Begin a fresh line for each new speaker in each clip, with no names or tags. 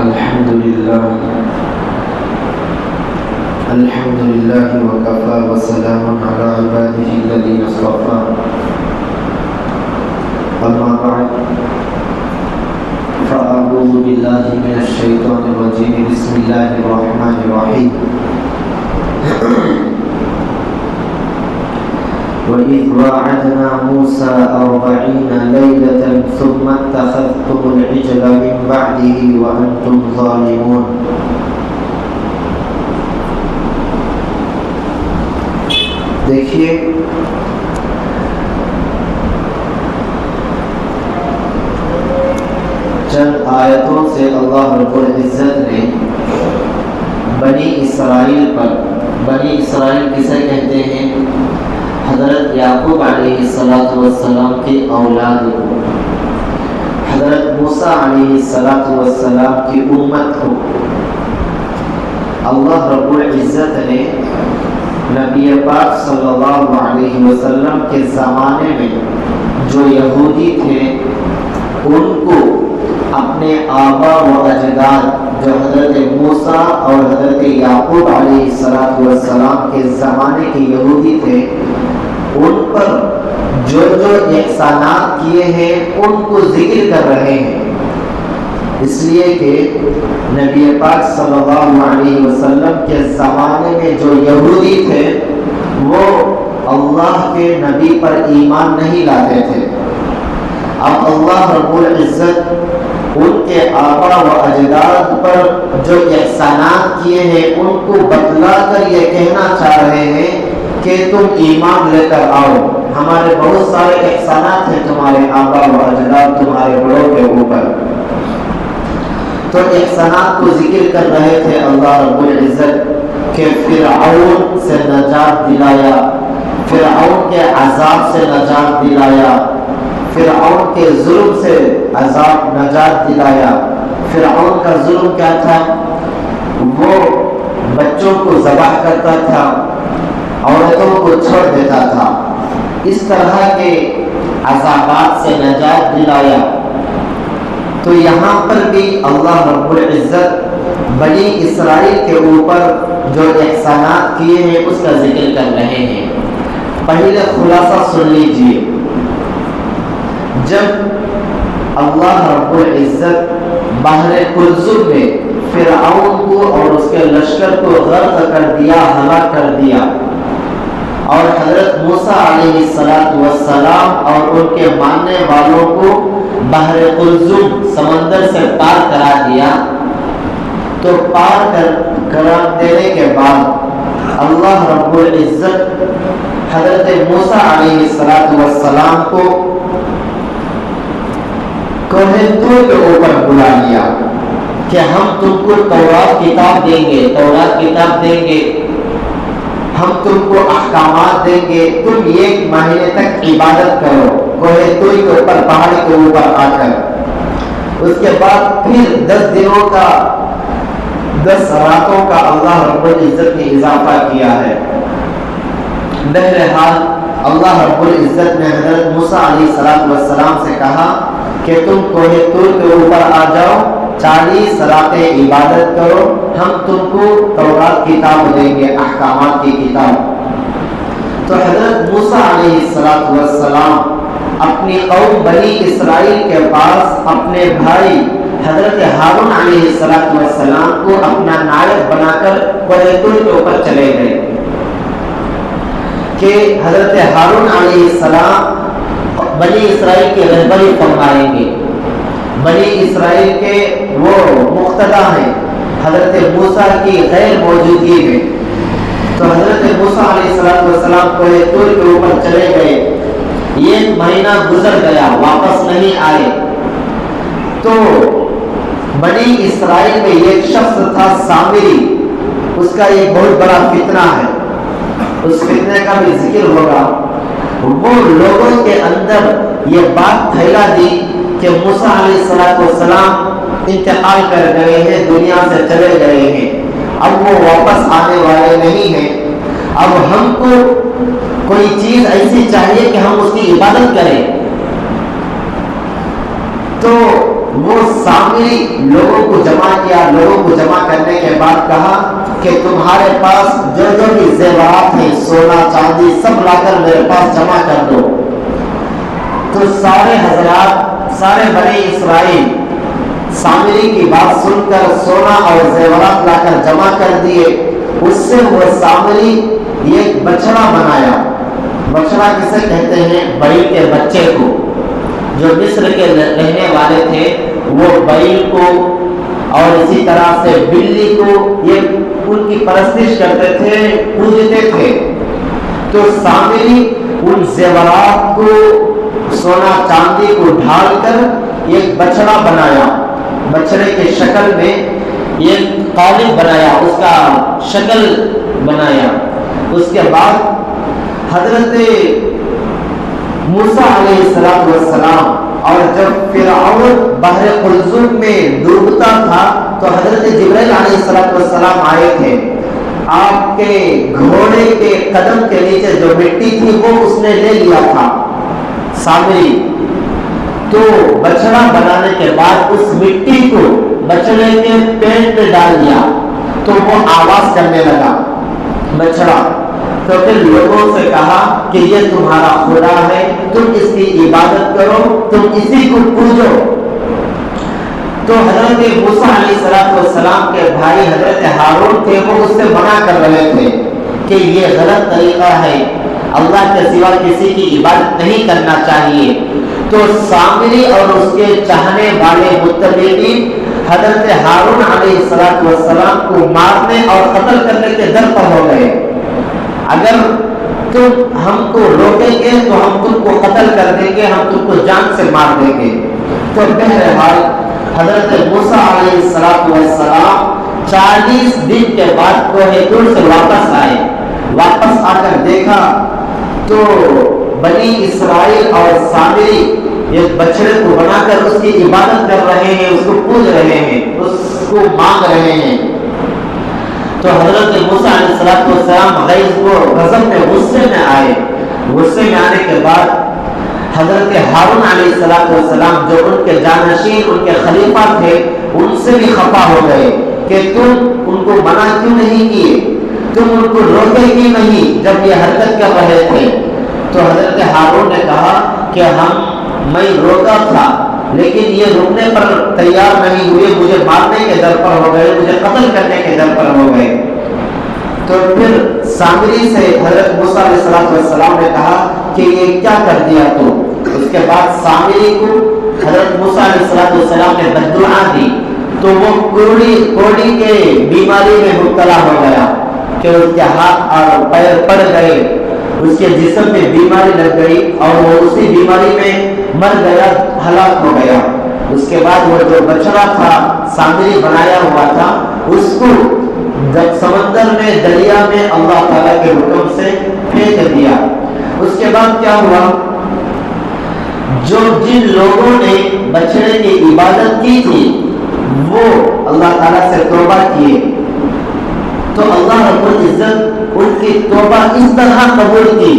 الحمد لله وكفى وسلام على عباده الذين اصطفى أما بعد فأعوذ بالله من الشيطان الرجيم بسم الله الرحمن الرحيم وإذ واعدنا موسى 40 ليلة ثم اتخذتم العجل من بعده وأنتم ظالمون دیکھیے چند آیتوں سے اللہ رب العزت نے بنی اسرائیل کسے کہتے ہیں؟ حضرت یعقوب علیہ السلام کی اولاد کو، حضرت موسیٰ علیہ السلام کی امت کو اللہ رب العزت نے نبی پاک صلی اللہ علیہ وسلم کے زمانے میں جو یہودی تھے ان کو اپنے آبا و اجداد جو حضرت موسیٰ اور حضرت یعقوب علیہ السلام کے زمانے کے یہودی تھے ان پر جو احسانات کیے ہیں ان کو ذکر کر رہے ہیں، اس لیے کہ نبی پاک صلی اللہ علیہ وسلم کے زمانے میں جو یہودی تھے وہ اللہ کے نبی پر ایمان نہیں لاتے تھے۔ اب اللہ رب العزت ان کے آبا و اجداد پر جو احسانات کیے ہیں ان کو بتلا کر یہ کہنا چاہ رہے ہیں کہ تم ایمان لے کر آؤ، ہمارے بہت سارے احسانات ہیں تمہارے آبا و اجداد تمہارے بڑوں کے اوپر۔ تو احسانات کو ذکر کر رہے تھے اللہ رب العزت کہ فرعون سے نجات دلایا، فرعون کے عذاب سے نجات دلایا، فرعون کے ظلم سے نجات دلایا۔ فرعون کا ظلم کیا تھا؟ وہ بچوں کو ذبح کرتا تھا، عورتوں کو چھوڑ دیتا تھا، اس طرح کے عذابات سے نجات دلایا۔ تو یہاں پر بھی اللہ رب العزت بنی اسرائیل کے اوپر جو احسانات کیے ہیں اس کا ذکر کر رہے ہیں۔ پہلے خلاصہ سن لیجئے، جب اللہ رب العزت بحر کلثوم میں فرعون کو اور اس کے لشکر کو غرق کر دیا، ہلاک کر دیا، اور حضرت موسیٰ علیہ السلام اور ان کے ماننے والوں کو بحر کلثوم سمندر سے پار کرا دیا، تو پار کرا دینے کے بعد اللہ رب العزت حضرت موسیٰ علیہ السلام کو کوہ طور کے اوپر بلا لیا کہ ہم تم کو تورات کتاب دیں گے، ہم تم کو احکامات دیں گے، تم 1 مہینے تک عبادت کرو کوہ طور کے اوپر، پہاڑی کے اوپر آ کر۔ اس کے بعد پھر 10 دنوں کا 10 راتوں کا اللہ رب العزت نے اضافہ کیا ہے۔ بہرحال اللہ رب العزت نے حضرت موسیٰ علیہ السلام سے کہا کہ تم کوہ طور کے اوپر آ جاؤ، 40 راتیں عبادت کرو، ہم تم کو تورات کتاب دیں گے، احکامات کی کتاب۔ تو حضرت موسیٰ علیہ السلام اپنی قوم بنی اسرائیل کے پاس اپنے بھائی حضرت ہارون علیہ السلام کو اپنا نائب بنا کر کوہ طور کے اوپر چلے گئے کہ حضرت ہارون علیہ السلام بنی اسرائیل کی رہبری فرمائیں گے، بنی اسرائیل کے وہ مقتدا ہیں حضرت موسیٰ کی غیر موجودگی میں۔ تو حضرت موسیٰ علیہ السلام کوہ طور کے اوپر چلے گئے، 1 مہینہ گزر گیا، واپس نہیں آئے۔ تو بنی اسرائیل میں ایک شخص تھا سامری، اس کا ایک بہت بڑا فتنہ ہے، اس فتنے کا بھی ذکر ہوگا۔ وہ لوگوں کے اندر یہ بات پھیلا دی کہ موسیٰ علیہ السلام انتقال کر گئے ہیں، دنیا سے چلے گئے ہیں، اب وہ واپس آنے والے نہیں ہیں، اب ہم کو کوئی چیز ایسی چاہیے کہ ہم اس کی عبادت کریں۔ تو وہ سامری لوگوں کو جمع کیا. لوگوں کو جمع کرنے کے بعد کہا کہ تمہارے پاس جو جو بھی زیورات ہیں، سونا چاندی، سب لا کر میرے پاس جمع کر دو. تو سارے حضرات، سارے بنی اسرائیل سامری کی بات سن کر سونا اور زیورات لا کر جمع کر دیے. اس سے وہ سامری ایک بچڑا بنایا. بچڑا کسے کہتے ہیں؟ بیل کے بچے کو. جو مصر کے رہنے والے تھے وہ بیل کو اور اسی طرح سے بلی کو یہ ان کی پرستش کرتے تھے، پوجتے تھے. تو سامری ان زیورات کو، سونا چاندی کو ڈھال کر ایک بچڑا بنایا. بچڑے کے شکل میں ایک قالب بنایا، اس کا شکل بنایا. اس کے بعد حضرت موسیٰ علیہ السلام، اور جب فرعون بحر قلزم میں ڈوبتا تھا تو حضرت جبرائیل علیہ السلام آئے تھے. آپ کے گھوڑے کے قدم کے نیچے جو مٹی تھی وہ اس نے لے لیا تھا سامری. تو بچڑا بنانے کے بعد اس مٹی کو بچڑے کے پیٹ میں ڈال دیا تو وہ آواز کرنے لگا بچڑا. تو پھر لوگوں سے کہا کہ یہ تمہارا خدا ہے، تم اس کی عبادت کرو، تم اسی کو پوجو. تو حضرت موسیٰ علیہ السلام کے بھائی حضرت ہارون تھے، وہ اس سے منع کر رہے تھے کہ یہ غلط طریقہ ہے، اللہ کے سوا کسی کی عبادت نہیں کرنا چاہیے. تو سامری اور اس کے چاہنے والے متبعین حضرت ہارون علیہ السلام کو مارنے اور قتل کرنے کے در پر ہو گئے. اگر تم ہم کو روکیں گے تو ہم تم کو قتل کر دیں گے، ہم تم کو جان سے مار دیں گے. تو بہرحال حضرت موسیٰ علیہ السلام 40 دن کے بعد کوہ طور سے واپس آئے. واپس آ کر دیکھا تو بنی اسرائیل اور سامری ایک بچڑے کو بنا کر اس کی عبادت کر رہے ہیں، اس کو پوج رہے ہیں، اس کو مانگ رہے ہیں. تو حضرت موسیٰ علیہ السلام غضب میں غصے میں آئے. غصے میں آنے کے بعد حضرت ہارون علیہ السلام جو ان کے جانشین، ان کے خلیفہ تھے، ان سے بھی خفا ہو گئے کہ تم ان کو منع کیوں نہیں کیے، تم ان کو روکے کیوں نہیں جب یہ حرکت کر رہے تھے. تو حضرت ہارون نے کہا کہ میں روکا تھا لیکن یہ رکنے پر تیار نہیں ہوئے، مجھے مارنے کے در پر ہو گئے، مجھے قتل کرنے کے در پر ہو گئے. تو پھر سامری سے حضرت موسیٰ علیہ السلام نے کہا کہ یہ کیا کر دیا تو. اس کے بعد سامری کو حضرت موسیٰ علیہ السلام نے بددعا دی تو وہ کوڑی کے بیماری میں مبتلا ہو گیا کہ اس کے ہاتھ اور پیر پڑ گئے، اس کے جسم میں بیماری لگ گئی اور وہ اسی بیماری میں مر گیا، ہلاک ہو گیا. اس کے بعد وہ جو بچڑا تھا سامری بنایا ہوا تھا اس کو سمندر میں، دریا میں اللہ تعالیٰ کے حکم سے پھینک دیا. اس کے بعد کیا ہوا؟ جن لوگوں نے بچڑے کی عبادت کی تھی وہ اللہ تعالیٰ سے توبہ کیے تو اللہ رب العزت ان کی توبہ اس طرح قبول کی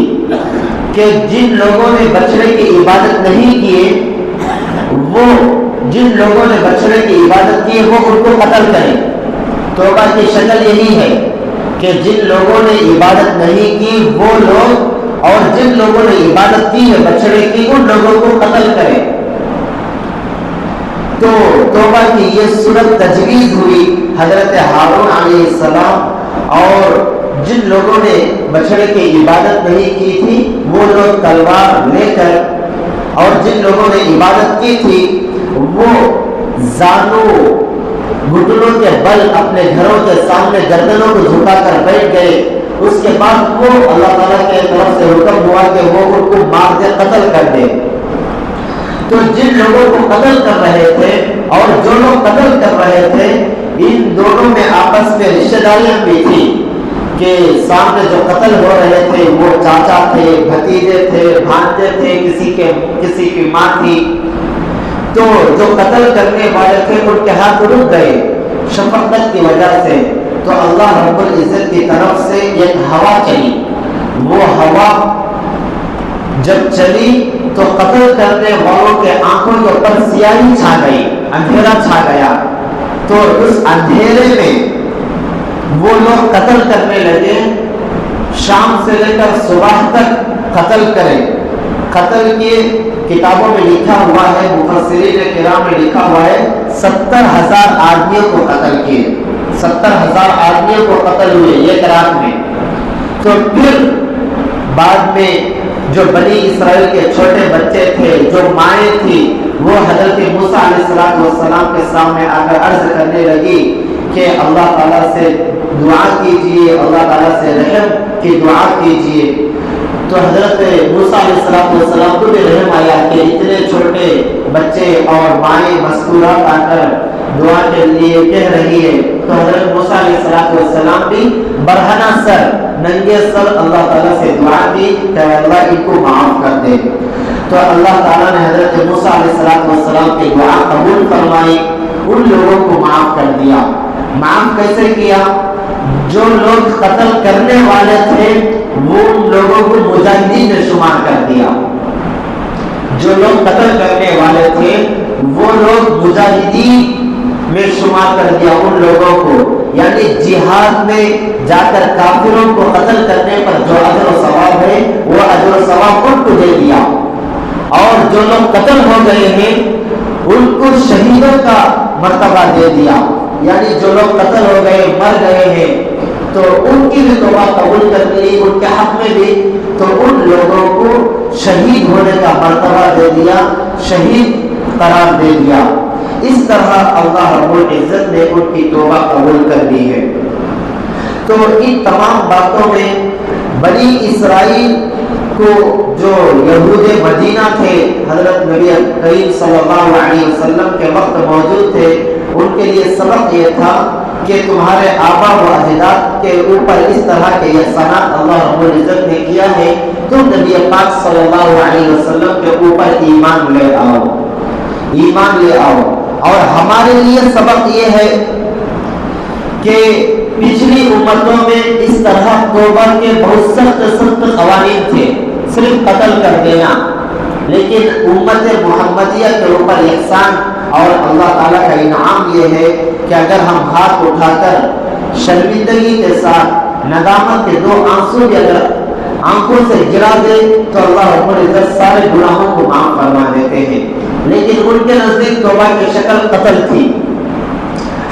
کہ جن لوگوں نے بچڑے کی عبادت نہیں کیے، وہ جن لوگوں نے بچڑے کی عبادت کی وہ ان کو قتل کریں. توبہ کی شکل یہی ہے کہ جن لوگوں نے عبادت نہیں کی وہ لوگ، اور جن لوگوں نے عبادت کی ہے بچڑے کی، ان لوگوں کو قتل کریں. تو توبہ کی یہ صورت تجویز ہوئی حضرت ہارون علیہ السلام، اور جن لوگوں نے بچڑے کی عبادت نہیں کی تھی وہ لوگ تلوار لے کر، اور جن لوگوں نے عبادت کی تھی وہ زانوں گھٹنوں کے بل اپنے گھروں کے سامنے گردنوں کو جھکا کر بیٹھ گئے. اس کے بعد وہ اللہ تعالیٰ کے طرف سے حکم ہوا کہ وہ ان کو مار دے، قتل کر دے. تو جن لوگوں کو قتل کر رہے تھے اور جو لوگ قتل کر رہے تھے ان دونوں میں آپس میں رشتہ داریاں بھی تھی کہ سامنے جو قتل ہو رہے تھے وہ چاچا تھے، بھتیجے تھے، بھانجے تھے، کسی کی ماں تھی. تو جو قتل کرنے والے تھے ان کے ہاتھ رک گئے شفقت کی وجہ سے. تو اللہ رب العزت کی طرف سے ایک ہوا چلی، وہ ہوا جب چلی تو قتل کرنے والوں کے آنکھوں کے اوپر سیاہی چھا گئی، اندھیرا چھا گیا، تو اس اندھیرے میں وہ لوگ قتل کرنے لگے، شام سے لے کر صبح تک قتل کرے، قتل کیے۔ کتابوں میں لکھا ہوا ہے، مفسرین کرام میں لکھا ہوا ہے 70,000 آدمیوں کو قتل کیے، 70,000 آدمیوں کو قتل ہوئے ایک رات میں۔ تو پھر بعد میں جو بنی اسرائیل کے چھوٹے بچے تھے، جو مائیں تھی، وہ حضرت موسیٰ علیہ السلام کے سامنے آ کر عرض کرنے لگی کہ اللہ تعالیٰ سے دعا کیجئے، اللہ تعالیٰ سے رحم کی دعا کیجئے۔ تو حضرت موسیٰ علیہ السلام کو بھی رحم آیا کہ اتنے چھوٹے بچے اور مائیں مذکورات آ کر دعا کے لیے کہہ رہی ہے، تو حضرت موسیٰ علیہ السلام بھی برہنہ سر، ننگے سر اللہ تعالیٰ سے دعا کی کہ اللہ ان کو معاف کر دے۔ تو اللہ تعالیٰ نے حضرت موسیٰ علیہ السلام کی دعا قبول فرمائی، ان لوگوں کو معاف کر دیا۔ معاف کیسے کیا؟ جو لوگ قتل کرنے والے تھے وہ ان لوگوں کو مجاہدین نے شمار کر دیا، جو لوگ قتل کرنے والے تھے وہ لوگ مجاہدین میں شمار کر دیا ان لوگوں کو، یعنی جہاد میں جا کر کافروں کو قتل کرنے پر جو اجر و ثواب ہے وہ اجر و ثواب ان کو دے دیا، اور جو لوگ قتل ہو گئے ہیں ان کو شہیدوں کا مرتبہ دے دیا، یعنی جو لوگ قتل ہو گئے مر گئے ہیں تو ان کی بھی توبہ قبول کر لی، ان کے حق میں بھی، تو ان لوگوں کو شہید ہونے کا مرتبہ دے دیا، شہید قرار دے دیا۔ اس طرح اللہ رب العزت نے ان کی توبہ قبول کر لی ہے۔ تو ان تمام باتوں میں بنی اسرائیل کو جو یہود مدینہ تھے، حضرت نبی کریم صلی اللہ علیہ وسلم کے وقت موجود تھے، ان کے لیے سبق یہ تھا کہ تمہارے آبا و اجداد کے اوپر اس طرح کے احسانات اللہ رب العزت نے کیا ہے، تم نبی پاک صلی اللہ علیہ وسلم کے اوپر ایمان لے آؤ، ایمان لے آؤ۔ اور ہمارے لیے سبق یہ ہے کہ پچھلی امتوں میں اس طرح توبہ کے بہت سخت قوانین تھے، صرف قتل کر دینا، لیکن امت محمدیہ کے اوپر احسان اور اللہ تعالیٰ کا انعام یہ ہے کہ اگر ہم ہاتھ اٹھا کر شرمندگی کے ساتھ ندامت کے 2 آنسو بھی اگر آنکھوں سے گرا دے تو اللہ رب العزت سارے گناہوں کو معاف فرما دیتے ہیں، لیکن ان کے نزدیک توبہ کی شکل قتل تھی۔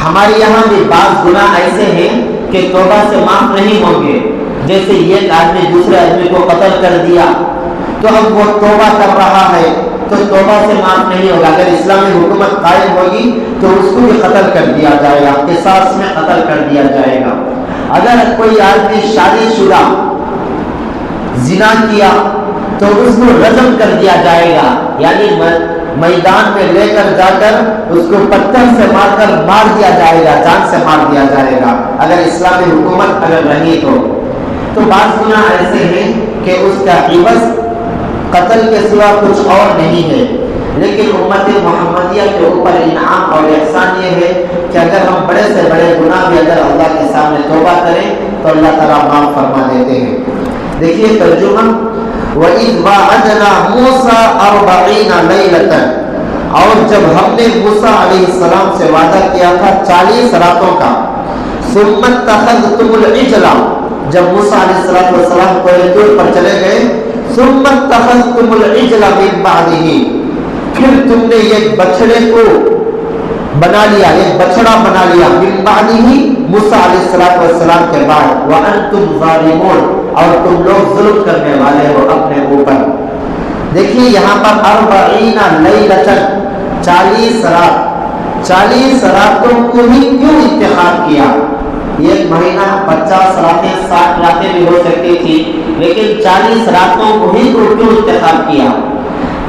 ہمارے یہاں بھی بعض گناہ ایسے ہیں کہ توبہ سے معاف نہیں ہوں گے، جیسے ایک آدمی دوسرے آدمی کو قتل کر دیا تو اب وہ توبہ کر رہا ہے تو توبہ سے معاف نہیں ہوگا، اگر اسلامی حکومت قائم ہوگی تو اس کو بھی قتل کر دیا جائے گا، قصاص میں قتل کر دیا جائے گا۔ اگر کوئی آدمی شادی شدہ زنا کیا تو اس کو رجم کر دیا جائے گا، یعنی میدان میں لے کر جا کر اس کو پتھر سے مار کر مار دیا جائے گا، جان سے مار دیا جائے گا اگر اسلامی حکومت اگر رہی تو بعض گناہ ایسے ہیں کہ اس کا عوض قتل کے سوا کچھ اور نہیں ہے، لیکن امت محمدیہ کے اوپر انعام اور احسان یہ ہے کہ اگر ہم بڑے سے بڑے گناہ بھی اگر اللہ کے سامنے توبہ کریں تو اللہ تعالیٰ معاف فرما دیتے ہیں۔ دیکھیے ترجمہ، وَإِذْ وَعَدْنَا مُوسَىٰ 40 لَيْلَةً، اور جب ہم نے موسیٰ علیہ السلام سے وعدہ کیا تھا 40 راتوں کا، ثُمَّ اتَّخَذْتُمُ الْعِجْلَ، جب موسیٰ علیہ السلام کوہ طور پر چلے گئے، ثُمَّ اتَّخَذْتُمُ الْعِجْلَ مِن بَعْدِهِ، پھر تم نے ایک بچڑے کو بنا لیا، ایک بچڑا بنا لیا، من بعدہ، موسیٰ علیہ السلام کے بعد، وَأَنْتُمْ ظَالِمُونَ، اور تم لوگ ظلم کرنے والے ہو اپنے اوپر۔ دیکھیے یہاں پر 40 لیلۃ، 40 رات، 40 راتوں کو ہی کیوں انتخاب کیا؟ ایک مہینہ 50 راتیں 60 راتیں بھی ہو سکتی تھی، لیکن 40 راتوں کو ہی کیوں انتخاب کیا؟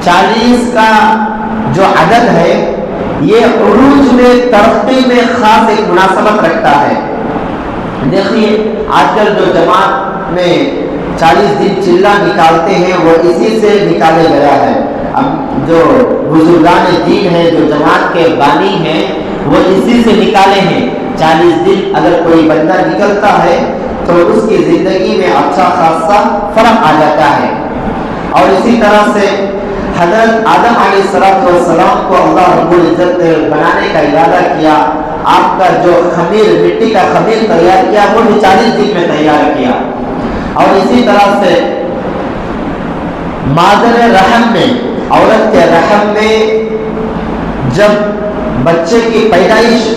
40 کا جو عدد ہے یہ عروج میں ترقی میں خاص ایک مناسبت رکھتا ہے۔ دیکھیے آج کل جو جماعت میں 40 دن چلہ نکالتے ہیں وہ اسی سے نکالے گیا ہے۔ اب جو بزرگان دین ہے، جو جماعت کے بانی ہیں، وہ اسی سے نکالے ہیں۔ 40 دن اگر کوئی بندہ نکلتا ہے تو اس کی زندگی میں اچھا خاصا فرق آ جاتا ہے۔ اور اسی طرح سے حضرت آدم علیہ السلام کو اللہ رب العزت نے بنانے کا ارادہ کیا، آپ کا جو خمیر مٹی کا خمیر تیار کیا وہ بھی 40 دن میں تیار کیا۔ اور اسی طرح سے مادر رحم میں، عورت کے رحم میں جب بچے کی پیدائش،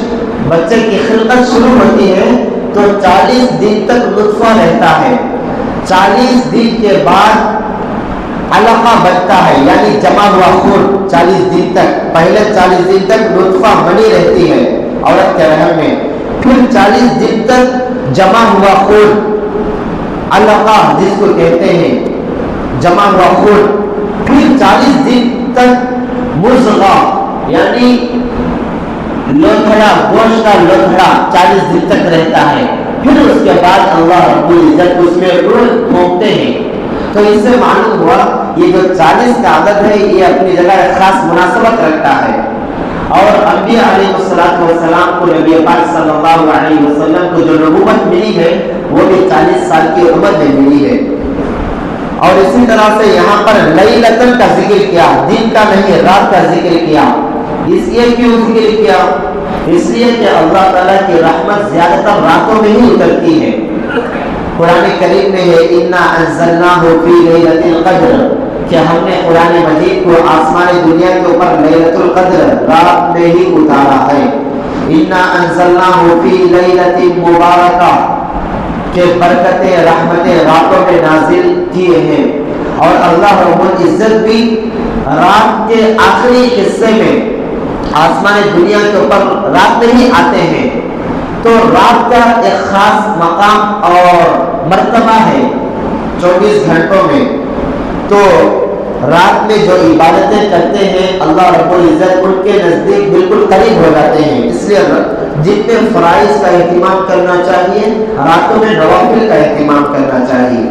بچے کی خلقت شروع ہوتی ہے تو 40 دن تک نطفہ رہتا ہے، 40 دن کے بعد علقہ بنتا ہے، یعنی جمع ہوا خون 40 دن تک، پہلے 40 دن تک نطفہ منی رہتی ہے عورت کے رحم میں، پھر 40 دن تک جمع ہوا خون علقہ جس کو کہتے ہیں جمع ہوا خون، پھر 40 دن تک مضغہ یعنی لوتھڑا، گوشت کا لوتھڑا 40 دن تک رہتا ہے، پھر اس کے بعد اللہ رب العزت اس میں روح پھونکتے ہیں۔ تو اس سے معلوم ہوا یہ جو 40 کا عدد ہے یہ اپنی جگہ خاص مناسبت رکھتا ہے، اور انبیاء علیہ السلام کو، نبی پاک صلی اللہ علیہ وسلم کو جو نبوت ملی ہے وہ بھی 40 سال کی عمر میں ملی ہے۔ اور اسی طرح سے یہاں پر لیلۃ کا ذکر کیا، دن کا نہیں رات کا ذکر کیا۔ اس لیے کیوں ذکر کیا؟ اس لیے کہ اللہ تعالیٰ کی رحمت زیادہ تر راتوں میں ہی اترتی ہے۔ قرآن کریم میں ہے انا انزلناہ فی لیلۃ القدر، کہ ہم نے قرآن مجید کو آسمان دنیا کے اوپر لیلۃ القدر رات میں ہی اتارا ہے۔ انا انزلناہ فی لیلۃ مبارکہ، کہ برکتیں رحمتیں راتوں میں نازل کیے ہیں، اور اللہ رب العزت بھی رات کے آخری حصے میں آسمان دنیا کے اوپر رات میں ہی آتے ہیں، تو رات کا ایک خاص مقام اور مرتبہ ہے 24 گھنٹوں میں۔ تو رات میں جو عبادتیں کرتے ہیں اللہ رب العزت ان کے نزدیک بالکل قریب ہو جاتے ہیں، اس لیے جتنے فرائض کا اہتمام کرنا چاہیے راتوں میں نوافل کا اہتمام کرنا چاہیے۔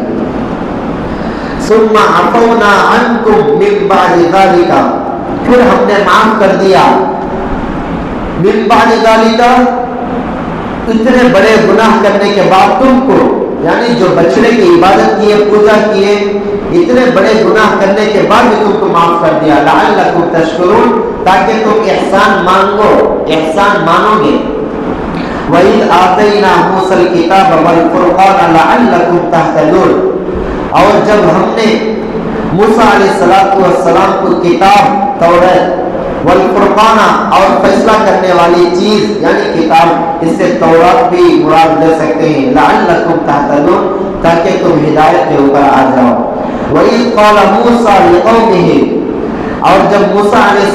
ثم عفونا عنکم من بعد ذلک، پھر ہم نے معاف کر دیا، من بعد ذلک اتنے بڑے گناہ کرنے کے بعد تم کو، یعنی جو بچڑے کی عبادت کیے، پوجا کیے، اتنے بڑے گناہ کرنے کے بعد بھی تم کو معاف کر دیا، لعلکم تشکرون، تاکہ تم احسان مانو گے۔ وَإِذْ آتَيْنَا مُوسَى الْكِتَابَ وَالْفُرْقَانَ لَعَلَّكُمْ تَهْتَدُونَ، اور جب ہم نے موسیٰ علیہ السلام کو کتاب توریت والفرقان اور فیصلہ کرنے والی چیز یعنی کتاب، اس سے تورات بھی مراد لے سکتے ہیں، لعلکم تہتدون، تاکہ تم ہدایت کے اوپر آ جاؤ۔ وَإِذْ قَالَ مُوسَى لِقَوْمِهِ، اور جب موسیٰ علیہ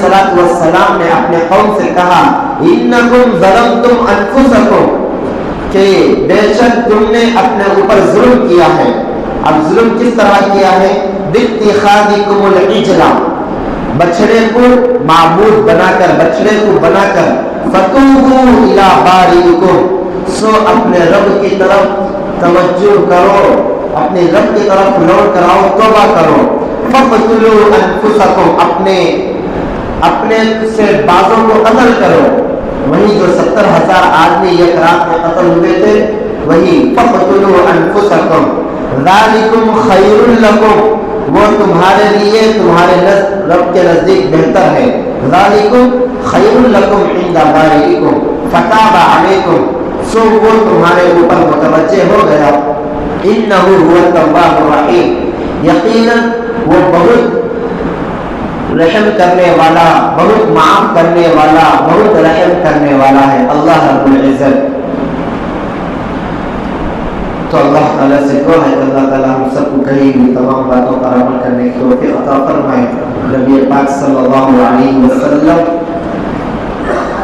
السلام نے اپنے قوم سے کہا اِنَّكُمْ ظَلَمْتُمْ أَنفُسَكُمْ، کہ بے شک تم نے اپنے اوپر ظلم کیا ہے۔ اب ظلم کس طرح کیا ہے؟ بِاتِّخَاذِكُمُ الْعِجْلَ، بچڑے کو معبود بنا کر، بچڑے کو بنا کر، فَتُوبُوا إِلَىٰ بَارِئِكُمْ، سو اپنے رب کی طرف توجہ کرو، اپنے رب کی طرف لوٹ کر آؤ، توبہ کرو۔ فَقْتُلُوا أَنفُسَكُمْ، اپنے سے بازوں کو قتل کرو، وہی جو 70,000 آدمی ایک رات میں قتل ہوئے تھے وہی، فَقْتُلُوا أَنفُسَكُمْ ذَلِكُمْ خَيْرٌ لَكُمْ، وہ تمہارے لیے تمہارے رب کے نزدیک بہتر ہے، ذَلِكُمْ خَيْرٌ لَكُمْ عِنْدَ بَارِئِكُمْ فَتَابَ عَلَيْكُمْ، سو وہ تمہارے اوپر متوجہ ہو گیا، إِنَّهُ هُوَ التَّوَّابُ الرَّحِيمُ، یقیناً وہ بہت رحم کرنے والا، بہت معاف کرنے والا، بہت رحم کرنے والا ہے اللہ رب العزت۔ تو اللہ تعالیٰ سے دعا ہے کہ اللہ تعالیٰ ہم سب کو کہیں بھی تمام باتوں پر عمل کرنے کی توفیق عطا فرمائے، نبی پاک صلی اللہ علیہ وسلم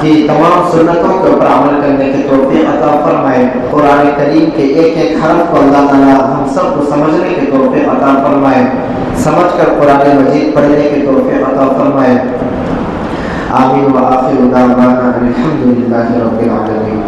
کی تمام سنتوں کے اوپر عمل کرنے کی توفیق عطا فرمائے، قرآن کریم کے ایک ایک حرف کو اللہ تعالیٰ ہم سب کو سمجھنے کی توفیق عطا فرمائے، سمجھ کر قرآن مجید پڑھنے کی توفیق عطا فرمائے۔ آمین و آخر دعوانا الحمدللہ رب العالمین۔